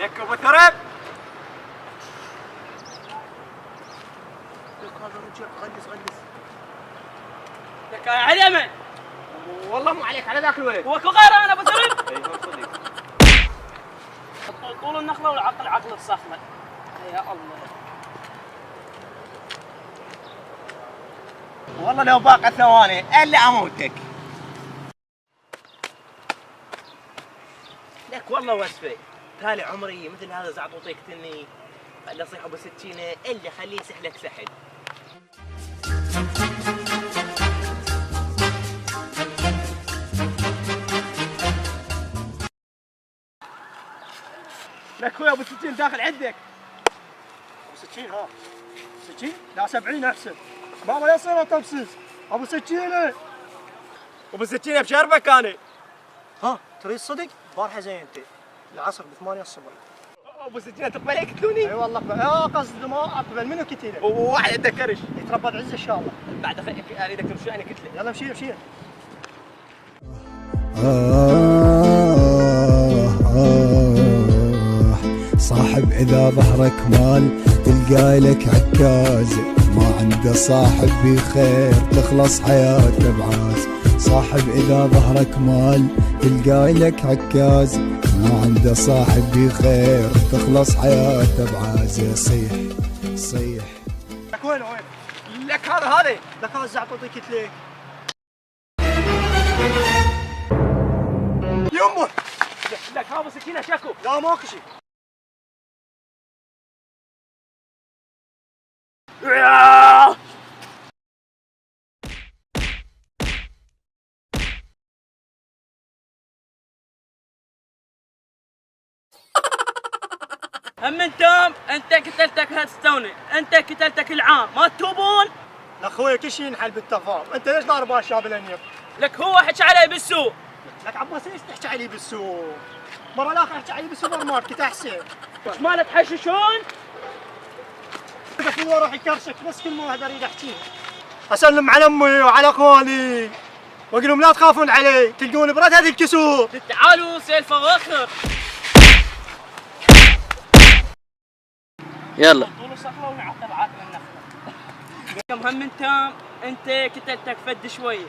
لك ابو ثرب. لك هذا الرجال غلس. لك على من؟ والله مو عليك، على ذاك الولد. هو غير انا ابو ثرب؟ اي هو صديق. طول النخله والعقل عقل الصخله. يا الله. والله لو باقي ثواني الا اموتك. لك والله وصفي تالي عمري مثل هذا زعطوطي يقتلني، خلي اصيح ابو سكينه اللي خليه يسحلك سحل. لك اخوي ابو سكين داخل عندك. ابو سكين ها سكين؟ لا 70 احسن. بابا يصير تبسيس ابو سكينه. ابو سكينه بشرفك انا. ها تريد صدق؟ بارحه زين انت العصر ب 8 الصبح. ابو سكينه تقبل يقتلوني؟ اي والله قصد ما اقبل منو كتيله؟ وواحد عنده كرش يتربى بعز ان شاء الله. بعد اريدك تمشي انا كتله. يلا مشي. صاحب إذا ظهرك مال تلقى لك عكاز، ما عنده صاحب بخير تخلص حياته بعاز. صاحب إذا ظهرك مال تلقى لك عكاز، ما عنده صاحب بخير تخلص حياته بعاز. صيح لك وين لك هذا لك هذا الزعطوطي كتلك. يمه. لك هذا سكينه شكو. لا ماكو شيء. هم انتم انت قتلتك هتستوني، انت قتلتك العام ما تتوبون؟ لا اخوي كل شيء ينحل بالتفاهم، انت ليش ضارب الشاب الانيب؟ لك هو حكى علي بالسوق. لك عباس ليش تحكي علي بالسوق؟ مرة الاخر احكي علي بالسوبر ماركت احسن. ايش مالك تحششون؟ بس من ورا يكرشك بس كل ما واحد اريد احكي. اسلم على امي وعلى اخواني واقول لهم لا تخافون علي، تلقون برد هذه الكسور. تعالوا سيلفه غخر. يلا طول صخره ونعطل عقل النخله. كم هم انتم انت قتلتك فد شويه.